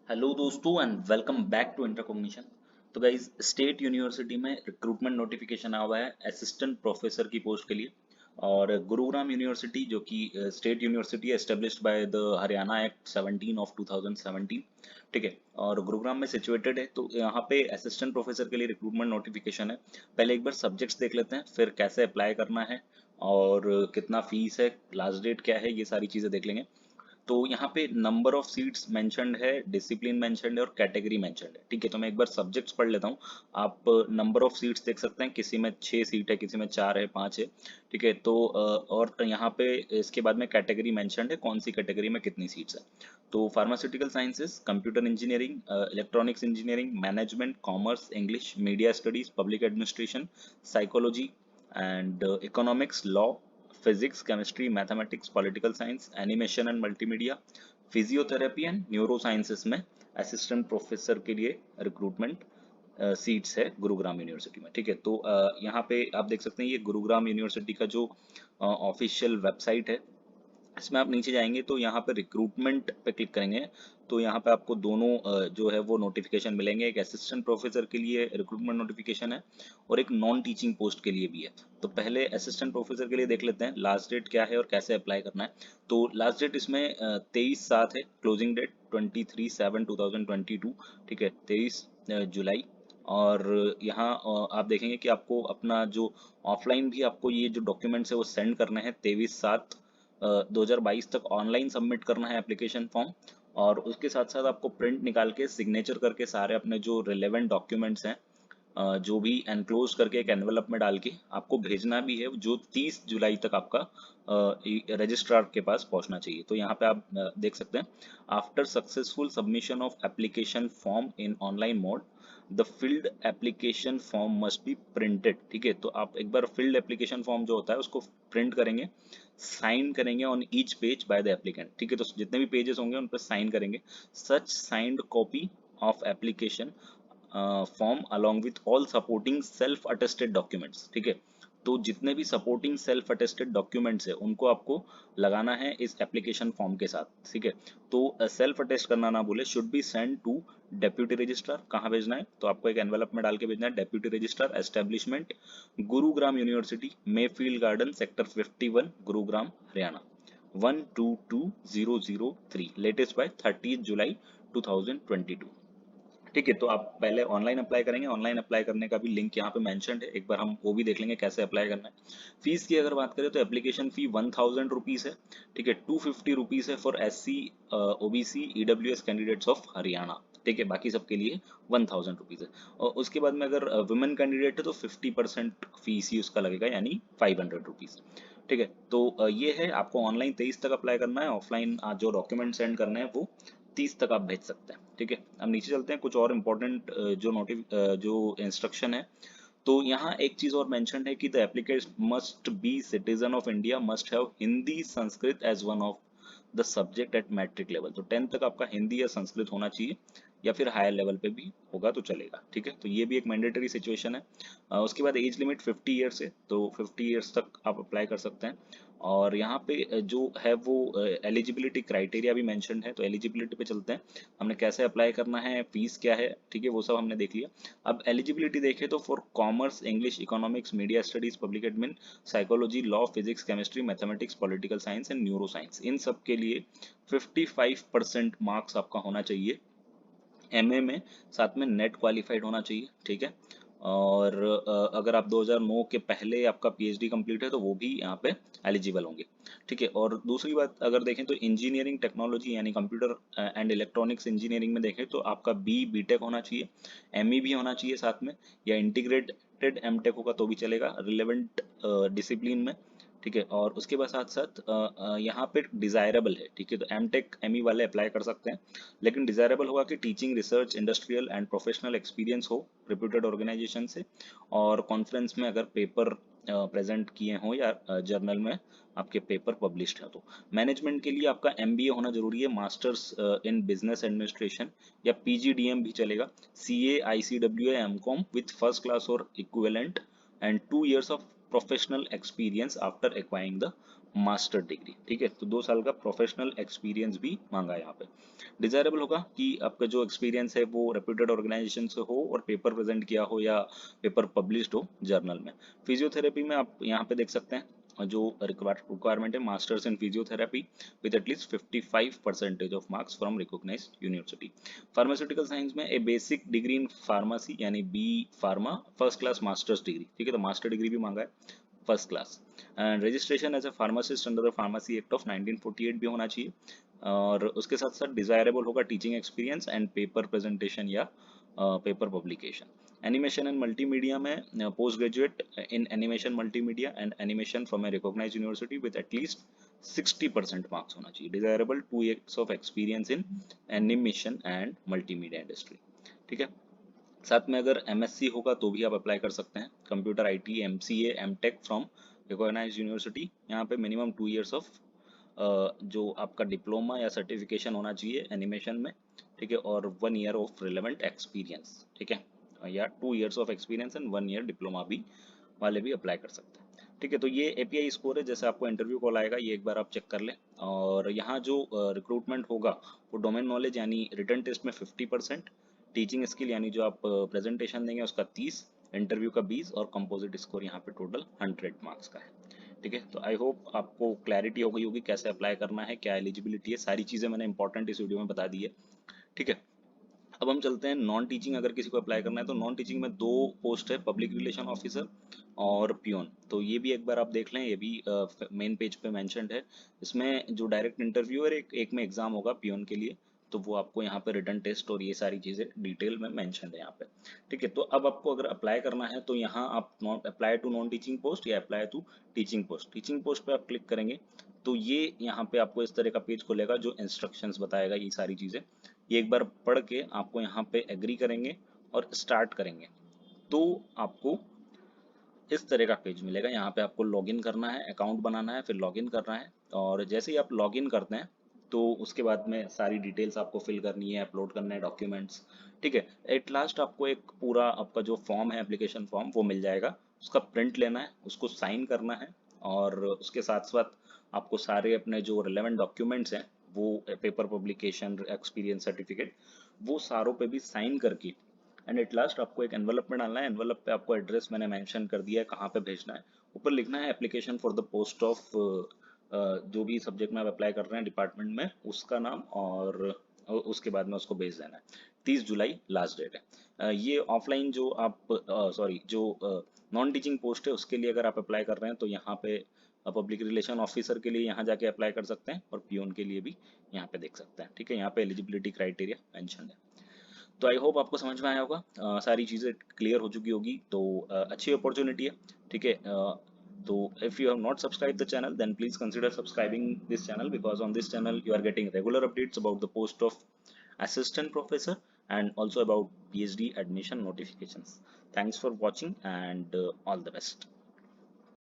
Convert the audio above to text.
Hello दोस्तों and welcome back to इंटरकॉग्निशन। तो guys state university में रिक्रूटमेंट नोटिफिकेशन आया हुआ है असिस्टेंट प्रोफेसर की पोस्ट के लिए। और गुरुग्राम यूनिवर्सिटी जो कि स्टेट यूनिवर्सिटी है established by the Haryana act 17 of 2017। ठीक है, और गुरुग्राम में सिचुएटेड है। तो यहाँ पे असिस्टेंट प्रोफेसर के लिए रिक्रूटमेंट नोटिफिकेशन है। पहले एक बार सब्जेक्ट्स देख लेते हैं, फिर कैसे अप्लाई करना है और कितना फीस है, लास्ट डेट क्या है, ये सारी चीजें देख लेंगे। तो यहाँ पे नंबर ऑफ सीट्स मेंशन्ड है, डिसिप्लिन मेंशन्ड है और कैटेगरी मेंशन्ड है। ठीक है, तो मैं एक बार सब्जेक्ट्स पढ़ लेता हूँ। आप नंबर ऑफ सीट्स देख सकते हैं, किसी में 6 सीट है, किसी में 4 है, 5 है। ठीक है, तो और यहाँ पे इसके बाद में कैटेगरी मेंशन्ड है, कौन सी कैटेगरी में कितनी सीट्स है। तो pharmaceutical sciences, computer engineering, electronics engineering, management, commerce, English, media studies, public administration, psychology and economics, law, physics, chemistry, mathematics, political science, animation and multimedia, physiotherapy and neuro sciences में assistant professor के लिए recruitment seats है Gurugram university में। ठीक है, तो यहाँ पे आप देख सकते हैं ये गुरुग्राम यूनिवर्सिटी का जो ऑफिशियल वेबसाइट है। इसमें आप नीचे जाएंगे तो यहाँ पे रिक्रूटमेंट पे क्लिक करेंगे तो यहाँ पे आपको दोनों जो है वो नोटिफिकेशन मिलेंगे। एक असिस्टेंट प्रोफेसर के लिए रिक्रूटमेंट नोटिफिकेशन है और एक नॉन टीचिंग पोस्ट के लिए भी है। तो पहले असिस्टेंट प्रोफेसर के लिए देख लेते हैं लास्ट डेट क्या है और कैसे अप्लाई करना है। तो लास्ट डेट इसमें 23/7 है, क्लोजिंग डेट 23/7/2022। ठीक है, 23 जुलाई। और यहाँ आप देखेंगे कि आपको अपना जो ऑफलाइन भी आपको ये जो डॉक्यूमेंट्स है वो सेंड करने हैं। 23/7/2022 तक ऑनलाइन सबमिट करना है एप्लीकेशन फॉर्म। और उसके साथ साथ आपको प्रिंट निकाल के सिग्नेचर करके सारे अपने जो रिलेवेंट डॉक्यूमेंट्स हैं जो भी एनक्लोज करके एक एनवेलप में डाल के आपको भेजना भी है, जो 30 जुलाई तक आपका रजिस्ट्रार के पास पहुंचना चाहिए। तो यहाँ पे आप देख सकते हैं, after successful submission of application form in online mode the field application form must be printed. ठीक है, तो आप एक बार फील्ड एप्लीकेशन फॉर्म जो होता है उसको प्रिंट करेंगे, साइन करेंगे on each page by the applicant. ठीक है, तो जितने भी पेजेस होंगे उन पर साइन करेंगे। Such signed copy of application form along with all supporting self attested documents। ठीक है, तो जितने भी सपोर्टिंग सेल्फ अटेस्टेड डॉक्यूमेंट्स है उनको आपको लगाना है इस एप्लीकेशन फॉर्म के साथ। ठीक है, तो सेल्फ अटेस्ट करना ना भूले, should be send to deputy registrar. कहाँ भेजना है, तो आपको एक एनवेलप में डाल के भेजना है, deputy registrar, establishment Gurugram university, Mayfield garden, sector 51, Gurugram, Haryana 122003, latest by 30 जुलाई 2022। ठीक है, तो आप पहले ऑनलाइन अप्लाई करेंगे। ऑनलाइन अप्लाई करने का भी लिंक यहाँ पे मेंशन्ड है, एक बार हम वो भी देख लेंगे कैसे अप्लाई करना है। फीस की अगर बात करें तो एप्लीकेशन फी 1000 रुपीज है। ठीक है, 250 रुपीज है for SC, OBC, EWS candidates of Haryana. ठीक है, बाकी सबके लिए 1000 रुपीज है। और उसके बाद में अगर वुमेन कैंडिडेट है तो 50% फीस ही उसका लगेगा, यानी 500 रुपीज। ठीक है, तो ये है, आपको ऑनलाइन 23 तक अप्लाई करना है, ऑफलाइन जो डॉक्यूमेंट सेंड करने हैं वो 30 तक आप भेज सकते हैं। ठीक है, अब नीचे चलते हैं, कुछ और इम्पोर्टेंट जो इंस्ट्रक्शन है। तो यहाँ एक चीज और मेंशन है कि the applicant must be citizen of India, must have Hindi Sanskrit as one of the subject at matric level. तो 10th तक आपका हिंदी या संस्कृत होना चाहिए, या फिर हायर लेवल पे भी होगा तो चलेगा। ठीक है, तो ये भी एक मैंडेटरी सिचुएशन है। उसके बाद एज लिमिट 50 ईयर्स है, तो 50 ईयर्स तक आप अप्लाई कर सकते हैं। और यहाँ पे जो है वो एलिजिबिलिटी क्राइटेरिया भी मेंशन है। तो एलिजिबिलिटी पे चलते हैं, हमने कैसे अप्लाई करना है, फीस क्या है। ठीक है, वो सब हमने देख लिया। अब एलिजिबिलिटी देखें तो for commerce, English, economics, media studies, public admin, psychology, law, physics, chemistry, mathematics, political science and neuro science, इन सब के लिए 55% मार्क्स आपका होना चाहिए MA में, साथ में नेट क्वालिफाइड होना चाहिए। ठीक है, और अगर आप 2009 के पहले आपका PhD कंप्लीट है तो वो भी यहाँ पे एलिजिबल होंगे। ठीक है, और दूसरी बात अगर देखें तो इंजीनियरिंग टेक्नोलॉजी यानी कंप्यूटर एंड इलेक्ट्रॉनिक्स इंजीनियरिंग में देखें तो आपका BTech होना चाहिए, ME भी होना चाहिए साथ में, या इंटीग्रेटेड MTech होगा तो भी चलेगा रिलेवेंट डिसिप्लिन में। ठीक है, और उसके बाद साथ साथ यहाँ पे डिजायरेबल है। ठीक है, तो MTech ME वाले अप्लाई कर सकते हैं, लेकिन डिजायरेबल होगा कि teaching, research, industrial and professional experience हो रिप्यूटेड ऑर्गेनाइजेशन से, और कॉन्फ्रेंस में अगर पेपर प्रेजेंट किए हों या जर्नल में आपके पेपर पब्लिश्ड है। तो मैनेजमेंट के लिए आपका MBA होना जरूरी है, मास्टर्स इन बिजनेस एडमिनिस्ट्रेशन या PGDM भी चलेगा, CA, ICWA, MCOM with first class और equivalent, and 2 years of professional experience after acquiring the master degree. ठीक है, तो 2 साल का प्रोफेशनल एक्सपीरियंस भी मांगा है यहाँ पे। डिजायरेबल होगा कि आपका जो एक्सपीरियंस है वो रेप्यूटेड ऑर्गेनाइजेशन से हो और पेपर प्रेजेंट किया हो या पेपर पब्लिश्ड हो जर्नल में। फिजियोथेरेपी में आप यहाँ पे देख सकते हैं जो रिक्वायरमेंट है, masters in physiotherapy with at least 55% of marks from recognised university. Pharmaceutical science में a basic degree in pharmacy यानी B pharma, first class masters degree. ठीक है, तो मास्टर डिग्री भी मांगा है first class. And registration as a pharmacist under the pharmacy act of 1948 भी होना चाहिए। और उसके साथ साथ डिजायरेबल होगा teaching experience and paper presentation या paper publication. Animation and multimedia में post graduate in animation multimedia and animation from a recognised university with at least 60% marks होना चाहिए। Desirable 2 years of experience in animation and multimedia industry. ठीक है, साथ में अगर MSc होगा तो भी आप अप्लाई कर सकते हैं। Computer IT, MCA, MTech from recognised university. यहाँ पे मिनिमम 2 years ऑफ जो आपका डिप्लोमा या सर्टिफिकेशन होना चाहिए एनिमेशन में। ठीक है, और 1 year ऑफ रिलेवेंट एक्सपीरियंस। ठीक है, या 2 years of experience and 1 year diploma भी वाले भी अप्लाई कर सकते हैं। ठीक है, तो ये एपीआई स्कोर है, जैसे आपको इंटरव्यू कॉल आएगा ये एक बार आप चेक कर लें। और यहाँ जो रिक्रूटमेंट होगा वो डोमेन नॉलेज यानी रिटन टेस्ट में 50%, टीचिंग स्किल यानी जो आप प्रेजेंटेशन देंगे उसका 30, इंटरव्यू का 20 और कंपोजिट स्कोर यहाँ पे टोटल 100 मार्क्स का है। ठीक है, तो आई होप आपको क्लैरिटी हो गई होगी कैसे अप्लाई करना है, क्या एलिजिबिलिटी है, सारी चीज़ें मैंने इंपॉर्टेंट इस वीडियो में बता दी है। ठीक है, अब हम चलते हैं नॉन टीचिंग। अगर किसी को अप्लाई करना है तो नॉन टीचिंग में 2 पोस्ट है, पब्लिक रिलेशन ऑफिसर और पियोन। तो ये भी एक बार आप देख लें, ये भी मेन पेज पे मेंशन्ड है। इसमें जो डायरेक्ट इंटरव्यू है, एक में एग्जाम होगा पियोन के लिए, तो वो आपको यहाँ पे रिटन टेस्ट और ये सारी चीज़ें डिटेल में मेंशन है यहाँ पे। ठीक है, तो अब आपको अगर अप्लाई करना है तो यहाँ आप not apply to non teaching post या apply to teaching post. Teaching post पे आप क्लिक करेंगे तो ये यहाँ पे आपको इस तरह का पेज खुलेगा जो इंस्ट्रक्शंस बताएगा ये सारी चीज़ें। ये एक बार पढ़ के आपको यहाँ पे एग्री करेंगे और स्टार्ट करेंगे तो आपको इस तरह का पेज मिलेगा। यहाँ पे आपको लॉगिन करना है, अकाउंट बनाना है, फिर लॉगिन करना है। और जैसे ही आप लॉगिन करते हैं तो उसके बाद में सारी डिटेल्स आपको फिल करनी है, अपलोड करना है डॉक्यूमेंट्स। ठीक है, एट लास्ट आपको एक पूरा आपका जो फॉर्म है, एप्लीकेशन फॉर्म, वो मिल जाएगा। उसका प्रिंट लेना है, उसको साइन करना है और उसके साथ साथ आपको सारे अपने जो रिलेवेंट डॉक्यूमेंट्स हैं वो पेपर पब्लिकेशन, एक्सपीरियंस सर्टिफिकेट, वो सारों पे भी साइन करके एंड एट लास्ट आपको एक एनवलप में डालना है। एनवलप पे आपको एड्रेस मैंने मेंशन कर दिया है कहाँ पे भेजना है। ऊपर लिखना है application for the post of जो भी सब्जेक्ट में आप अप्लाई कर रहे हैं डिपार्टमेंट में उसका नाम, और उसके बाद में उसको भेज देना है। 30 जुलाई लास्ट डेट है। ये ऑफलाइन जो आप सॉरी जो नॉन टीचिंग पोस्ट है उसके लिए अगर आप अप्लाई कर रहे हैं तो यहाँ पे पब्लिक रिलेशन ऑफिसर के लिए यहाँ जाके अप्लाई कर सकते हैं और पियोन के लिए भी यहाँ पे देख सकते हैं। ठीक है, यहाँ पे एलिजिबिलिटी क्राइटेरिया मेंशन है। तो आई होप आपको समझ में आया होगा, सारी चीज़ें क्लियर हो चुकी होगी। तो अच्छी अपॉर्चुनिटी है। ठीक है, तो if you have not subscribed the channel then please consider subscribing this channel, because on this channel you are getting regular updates about the post of assistant professor and also about PhD admission notifications. Thanks for watching and all the best.